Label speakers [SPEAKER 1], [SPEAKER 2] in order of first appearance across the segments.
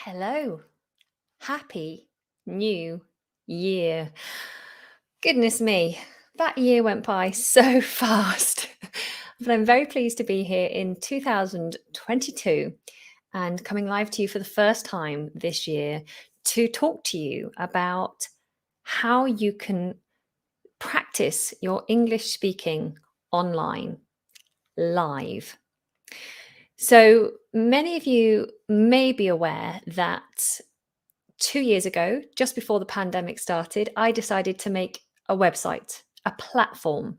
[SPEAKER 1] Hello. Happy New Year. Goodness me, that year went by so fast. But I'm very pleased to be here in 2022 and coming live to you for the first time this year to talk to you about how you can practice your English speaking online, live. So many of you may be aware that 2 years ago, just before the pandemic started, I decided to make a website, a platform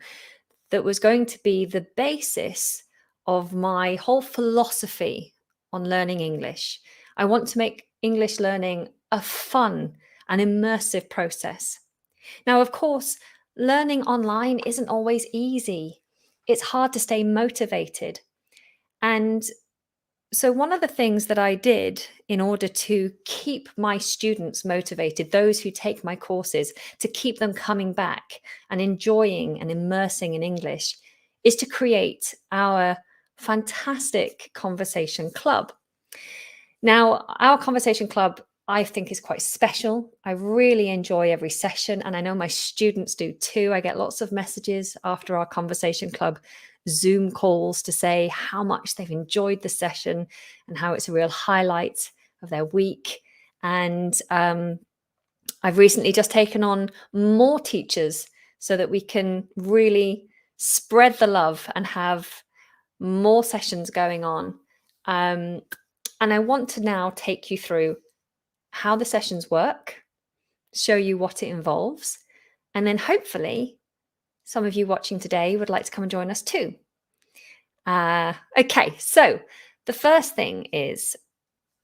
[SPEAKER 1] that was going to be the basis of my whole philosophy on learning English. I want to make English learning a fun and immersive process. Now, of course, learning online isn't always easy. It's hard to stay motivated. And so, one of the things that I did in order to keep my students motivated, those who take my courses, to keep them coming back and enjoying and immersing in English, is to create our fantastic conversation club. Now, our conversation club, I think, is quite special. I really enjoy every session, and I know my students do too. I get lots of messages after our conversation club Zoom calls to say how much they've enjoyed the session and how it's a real highlight of their week. And I've recently just taken on more teachers so that we can really spread the love and have more sessions going on. And I want to now take you through how the sessions work, show you what it involves, and then hopefully some of you watching today would like to come and join us too. Okay, so the first thing is,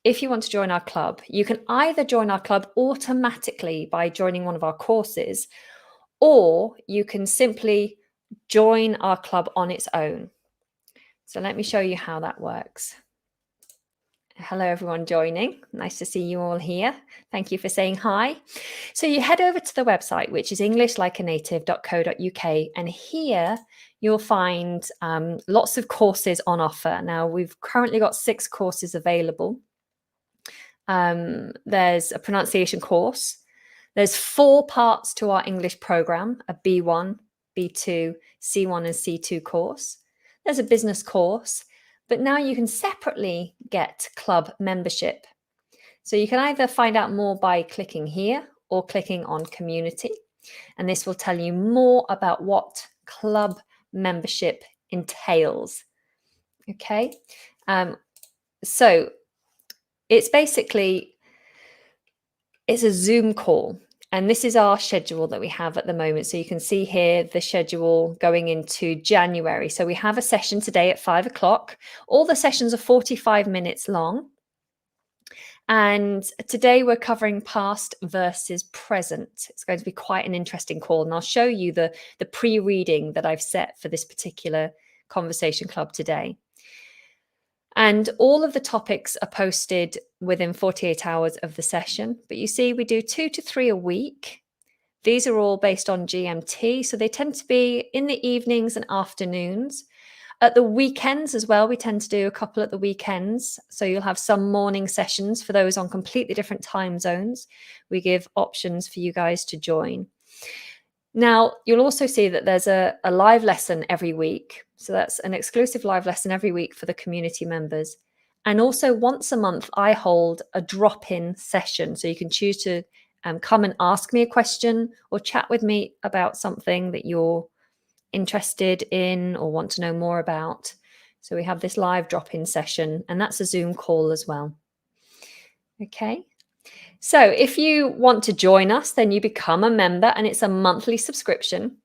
[SPEAKER 1] if you want to join our club, you can either join our club automatically by joining one of our courses, or you can simply join our club on its own. So let me show you how that works. Hello, everyone joining. Nice to see you all here. Thank you for saying hi. So you head over to the website, which is englishlikeanative.co.uk, and here you'll find lots of courses on offer. Now, we've currently got 6 courses available. There's a pronunciation course. There's 4 parts to our English program, a B1, B2, C1 and C2 course. There's a business course. But now you can separately get club membership. So you can either find out more by clicking here or clicking on community. And this will tell you more about what club membership entails. Okay. So it's basically, it's a Zoom call. And this is our schedule that we have at the moment. So you can see here the schedule going into January. So we have a session today at 5 o'clock. All the sessions are 45 minutes long. And today we're covering past versus present. It's going to be quite an interesting call. And I'll show you the pre-reading that I've set for this particular conversation club today. And all of the topics are posted within 48 hours of the session. But you see, we do 2 to 3 a week. These are all based on GMT. So they tend to be in the evenings and afternoons. At the weekends as well, we tend to do a couple at the weekends. So you'll have some morning sessions for those on completely different time zones. We give options for you guys to join. Now, you'll also see that there's a live lesson every week. So that's an exclusive live lesson every week for the community members. And also once a month, I hold a drop-in session. So you can choose to come and ask me a question or chat with me about something that you're interested in or want to know more about. So we have this live drop-in session, and that's a Zoom call as well. Okay. So if you want to join us, then you become a member, and it's a monthly subscription.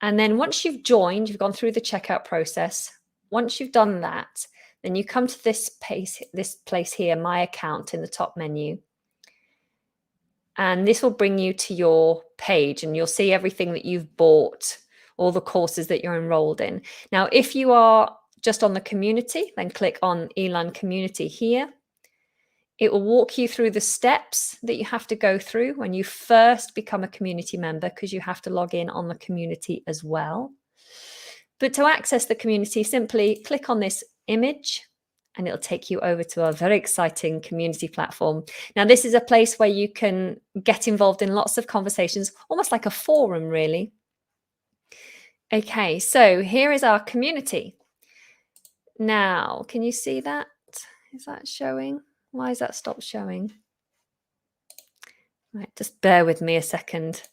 [SPEAKER 1] And then once you've joined, you've gone through the checkout process. Once you've done that, then you come to this place here, My Account, in the top menu. And this will bring you to your page, and you'll see everything that you've bought, all the courses that you're enrolled in. Now, if you are just on the community, then click on Elan Community here. It will walk you through the steps that you have to go through when you first become a community member, because you have to log in on the community as well. But to access the community, simply click on this image and it'll take you over to our very exciting community platform. Now, this is a place where you can get involved in lots of conversations, almost like a forum, really. Okay, so here is our community. Now, can you see that? Is that showing? Why has that stopped showing? Right, just bear with me a second.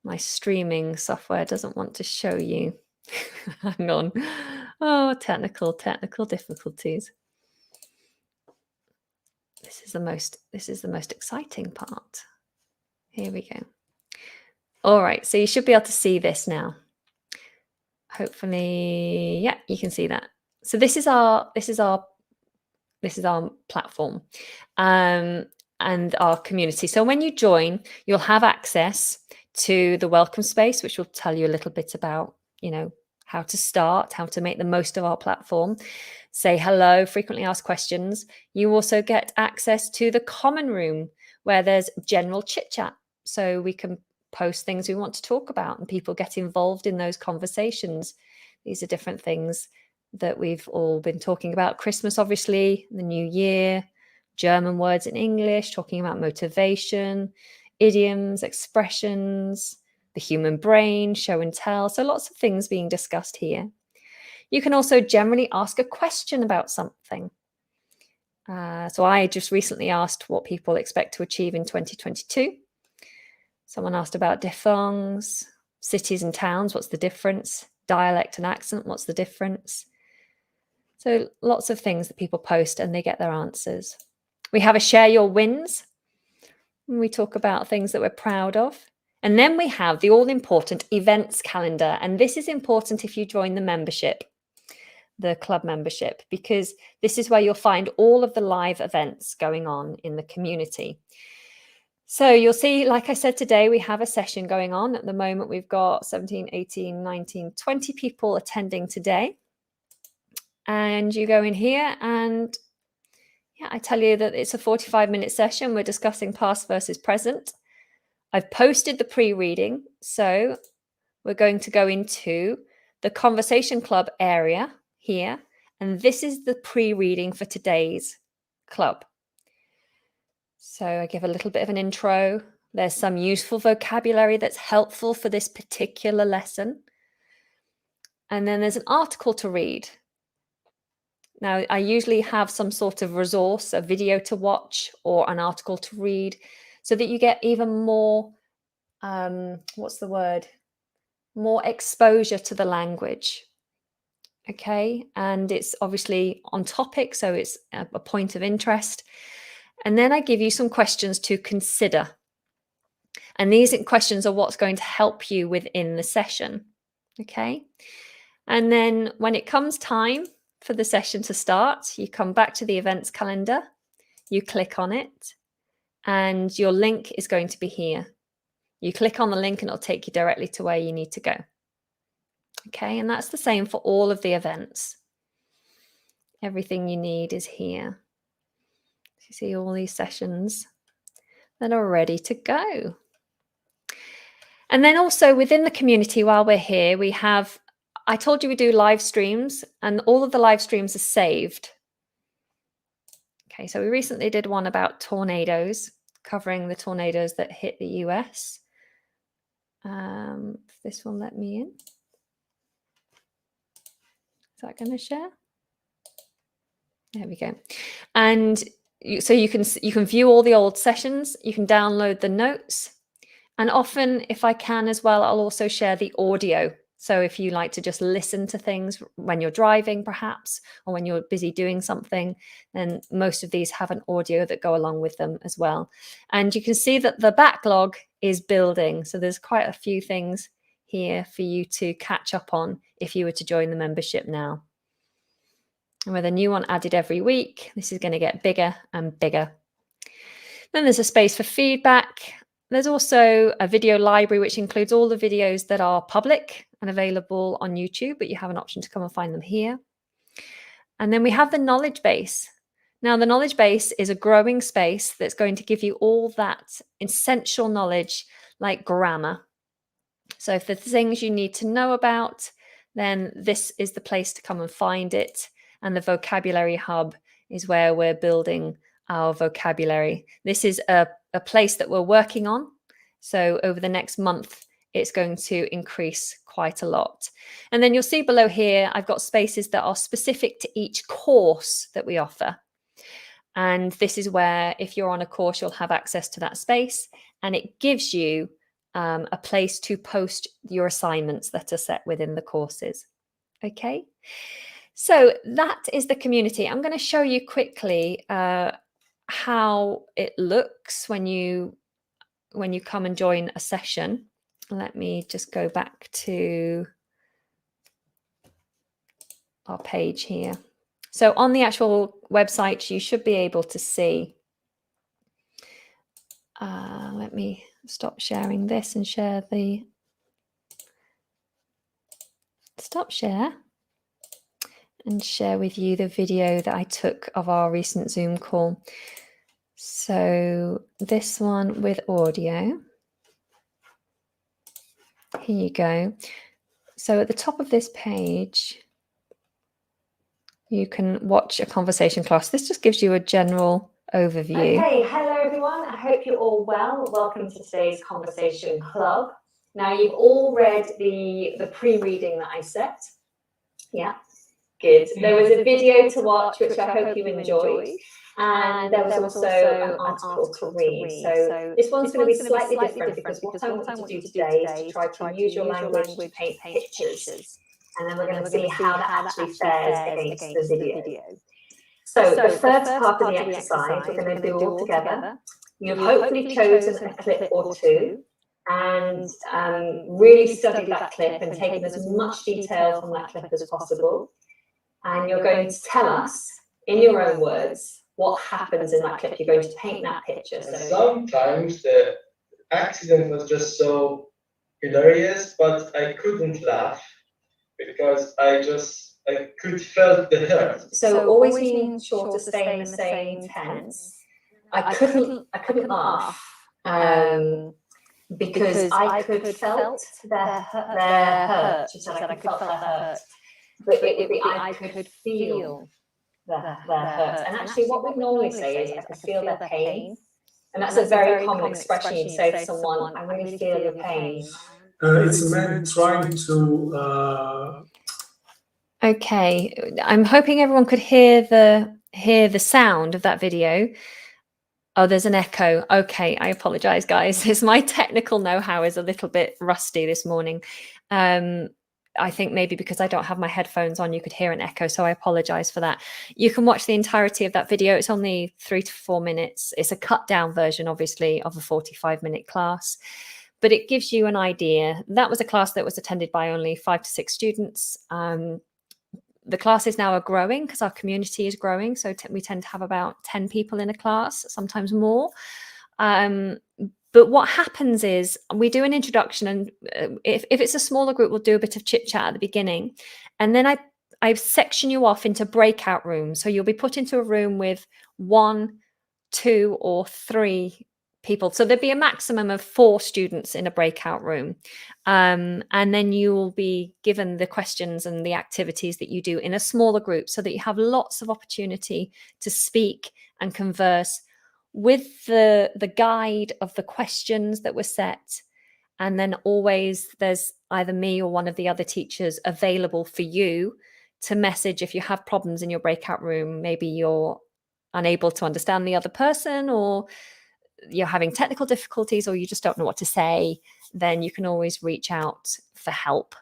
[SPEAKER 1] My streaming software doesn't want to show you. Hang on. Oh, technical difficulties. This is the most exciting part. Here we go. All right, so you should be able to see this now. Hopefully, yeah, you can see that. So this is our platform and our community. So when you join, you'll have access to the welcome space, which will tell you a little bit about, how to start, how to make the most of our platform, say hello, frequently asked questions. You also get access to the common room where there's general chit chat. So we can post things we want to talk about and people get involved in those conversations. These are different things that we've all been talking about. Christmas, obviously, the new year, German words in English, talking about motivation, idioms, expressions, the human brain, show and tell. So lots of things being discussed here. You can also generally ask a question about something. So I just recently asked what people expect to achieve in 2022. Someone asked about diphthongs, cities and towns, what's the difference? Dialect and accent, what's the difference? So lots of things that people post and they get their answers. We have a share your wins. We talk about things that we're proud of. And then we have the all-important events calendar. And this is important if you join the membership, the club membership, because this is where you'll find all of the live events going on in the community. So you'll see, like I said, today we have a session going on. At the moment, we've got 17, 18, 19, 20 people attending today. And you go in here and I tell you that it's a 45-minute session. We're discussing past versus present. I've posted the pre-reading. So we're going to go into the conversation club area here. And this is the pre-reading for today's club. So I give a little bit of an intro. There's some useful vocabulary that's helpful for this particular lesson. And then there's an article to read. Now, I usually have some sort of resource, a video to watch or an article to read so that you get even more, more exposure to the language. Okay, and it's obviously on topic, so it's a point of interest. And then I give you some questions to consider. And these questions are what's going to help you within the session. Okay, and then when it comes time for the session to start, you come back to the events calendar, you click on it, and your link is going to be here. You click on the link and it'll take you directly to where you need to go. Okay, and that's the same for all of the events. Everything you need is here. You see all these sessions that are ready to go. And then also within the community, while we're here, we have, I told you we do live streams, and all of the live streams are saved. Okay, so we recently did one about tornadoes, covering the tornadoes that hit the US. This will let me in. Is that going to share? There we go. And so you can view all the old sessions. You can download the notes. And often, if I can as well, I'll also share the audio. So if you like to just listen to things when you're driving, perhaps, or when you're busy doing something, then most of these have an audio that go along with them as well. And you can see that the backlog is building. So there's quite a few things here for you to catch up on if you were to join the membership now. And with a new one added every week, this is going to get bigger and bigger. Then there's a space for feedback. There's also a video library, which includes all the videos that are public and available on YouTube, but you have an option to come and find them here. And then we have the knowledge base. Now, the knowledge base is a growing space that's going to give you all that essential knowledge like grammar. So if there's things you need to know about, then this is the place to come and find it. and the vocabulary hub is where we're building our vocabulary. This is a place that we're working on. So over the next month, it's going to increase quite a lot. And then you'll see below here, I've got spaces that are specific to each course that we offer. And this is where, if you're on a course, you'll have access to that space, and it gives you a place to post your assignments that are set within the courses. Okay, so that is the community. I'm going to show you quickly how it looks when you come and join a session. Let me just go back to our page here. So on the actual website, you should be able to see. Let me stop sharing this and share the share with you the video that I took of our recent Zoom call. So this one with audio. Here you go. So at the top of this page, you can watch a conversation class. This just gives you a general overview. Okay, hello everyone. I hope you're all well. Welcome to today's conversation club. Now you've all read the pre-reading that I set. Yeah, good. There was a video to watch, which I hope you enjoyed. And there was also an article to read. So this one's going to be slightly different because what I want you to do today is to try to use your language to paint pictures. And then we're going to see how that actually fares against the video. So the first part of the exercise we're going to do all together. You've hopefully chosen a clip or two and really studied that clip and taken as much detail from that clip as possible. And you're going to tell us, in your own words, what happens in that clip. You're going to paint that picture. So
[SPEAKER 2] sometimes the accident was just so hilarious, but I couldn't laugh because I could feel the hurt.
[SPEAKER 1] So always being sure to stay in the same tense. I couldn't laugh because I could felt their hurt. She said I could felt their hurt, but I could feel their hurt. And actually, what we normally say is I could feel their pain, and that's a very common expression. You'd say to someone, "I really feel your pain."
[SPEAKER 2] It's a man trying to.
[SPEAKER 1] Okay, I'm hoping everyone could hear the sound of that video. Oh, there's an echo. Okay, I apologize, guys. It's my technical know-how is a little bit rusty this morning. I think maybe because I don't have my headphones on, you could hear an echo, so I apologize for that. You can watch the entirety of that video. It's only 3 to 4 minutes. It's a cut down version, obviously, of a 45-minute class, but it gives you an idea. That was a class that was attended by only 5 to 6 students. The classes now are growing because our community is growing. So we tend to have about 10 people in a class, sometimes more. But what happens is we do an introduction, and if it's a smaller group, we'll do a bit of chit chat at the beginning. And then I section you off into breakout rooms. So you'll be put into a room with 1, 2, or 3 people. So there'd be a maximum of 4 students in a breakout room. And then you will be given the questions and the activities that you do in a smaller group so that you have lots of opportunity to speak and converse with the guide of the questions that were set. And then always there's either me or one of the other teachers available for you to message if you have problems in your breakout room. Maybe you're unable to understand the other person, or you're having technical difficulties, or you just don't know what to say, then you can always reach out for help.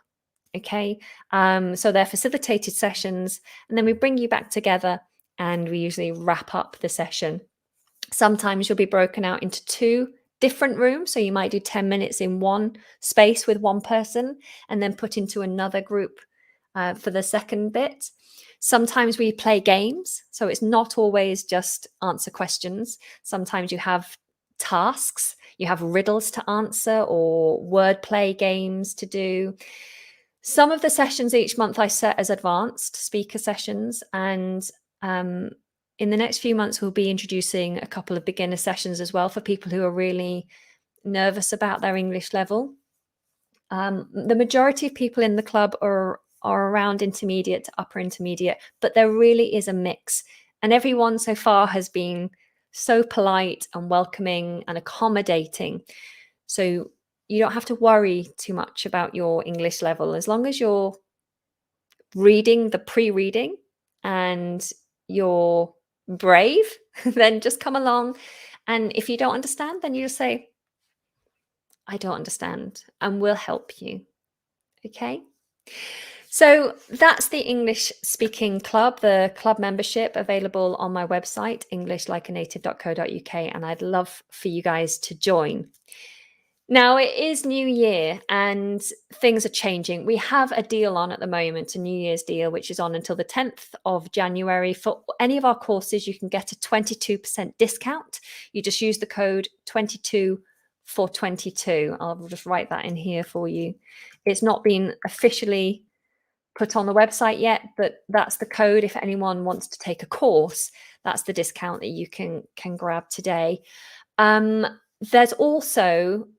[SPEAKER 1] Okay. So they're facilitated sessions, and then we bring you back together and we usually wrap up the session. Sometimes you'll be broken out into 2 different rooms. So you might do 10 minutes in one space with one person and then put into another group for the second bit. Sometimes we play games. So it's not always just answer questions. Sometimes you have tasks, you have riddles to answer or wordplay games to do. Some of the sessions each month I set as advanced speaker sessions, and in the next few months we'll be introducing a couple of beginner sessions as well for people who are really nervous about their English level. The majority of people in the club are are around intermediate to upper intermediate, but there really is a mix. And everyone so far has been so polite and welcoming and accommodating. So you don't have to worry too much about your English level. As long as you're reading the pre-reading and you're brave, then just come along. And if you don't understand, then you just say, I don't understand, and we'll help you. Okay. So that's the English Speaking Club, the club membership available on my website, englishlikeanative.co.uk, and I'd love for you guys to join. Now, it is New Year and things are changing. We have a deal on at the moment, a New Year's deal, which is on until the 10th of January. For any of our courses, you can get a 22% discount. You just use the code 22 for 22. I'll just write that in here for you. It's not been officially put on the website yet, but that's the code. If anyone wants to take a course, that's the discount that you can grab today. There's also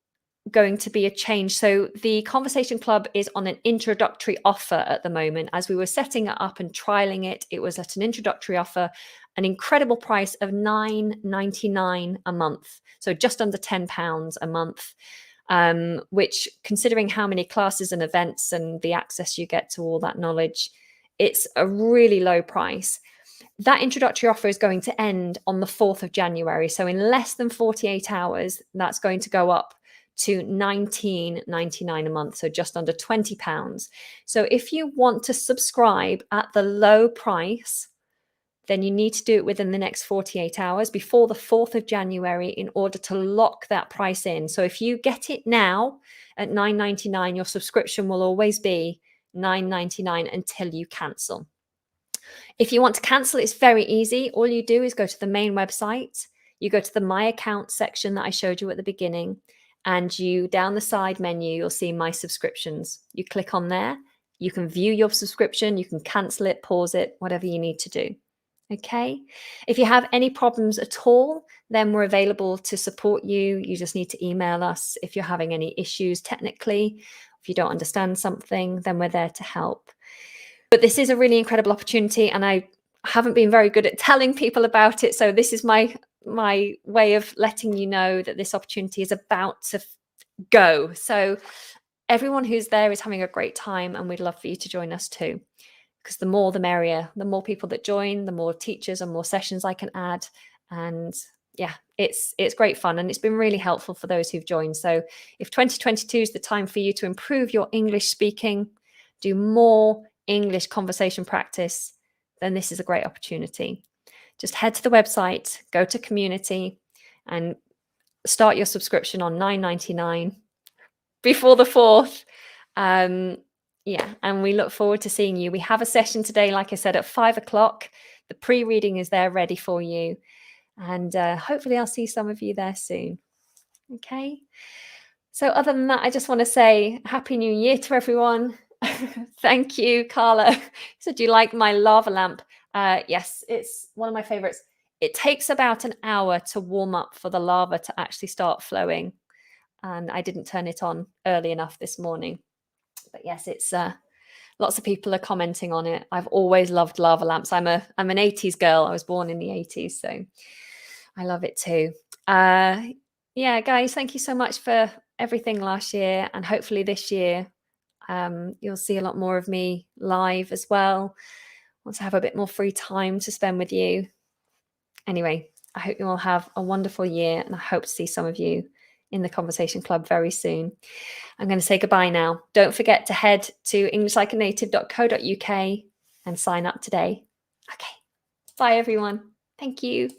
[SPEAKER 1] going to be a change. So the Conversation Club is on an introductory offer at the moment. As we were setting it up and trialing it, it was at an introductory offer, an incredible price of £9.99 a month. So just under £10 a month, which, considering how many classes and events and the access you get to all that knowledge, it's a really low price. That introductory offer is going to end on the 4th of January. So in less than 48 hours, that's going to go up to £19.99 a month, so just under £20. So if you want to subscribe at the low price, then you need to do it within the next 48 hours before the 4th of January in order to lock that price in. So if you get it now at £9.99, your subscription will always be £9.99 until you cancel. If you want to cancel, it's very easy. All you do is go to the main website, you go to the My Account section that I showed you at the beginning, and you, down the side menu, you'll see My Subscriptions. You click on there, you can view your subscription, you can cancel it, pause it, whatever you need to do. Okay. If you have any problems at all, then we're available to support you. You just need to email us if you're having any issues technically. If you don't understand something, then we're there to help. But this is a really incredible opportunity, and I haven't been very good at telling people about it. So this is my way of letting you know that this opportunity is about to go. So everyone who's there is having a great time, and we'd love for you to join us too, because the more the merrier. The more people that join, the more teachers and more sessions I can add. And yeah, it's great fun, and it's been really helpful for those who've joined. So if 2022 is the time for you to improve your English speaking, do more English conversation practice, then this is a great opportunity. Just head to the website, go to community, and start your subscription on £9.99 before the 4th. Yeah, and we look forward to seeing you. We have a session today, like I said, at 5 o'clock. The pre-reading is there ready for you. And hopefully I'll see some of you there soon. Okay. So other than that, I just want to say Happy New Year to everyone. Thank you, Carla. So do you like my lava lamp? Yes, it's one of my favorites. It takes about an hour to warm up for the lava to actually start flowing. And I didn't turn it on early enough this morning. But yes, it's lots of people are commenting on it. I've always loved lava lamps. I'm an 80s girl. I was born in the 80s, so I love it too. Yeah, guys, thank you so much for everything last year, and hopefully this year you'll see a lot more of me live as well. Want to have a bit more free time to spend with you. Anyway, I hope you all have a wonderful year, and I hope to see some of you in the Conversation Club very soon. I'm going to say goodbye now. Don't forget to head to englishlikeanative.co.uk and sign up today. Okay. Bye, everyone. Thank you.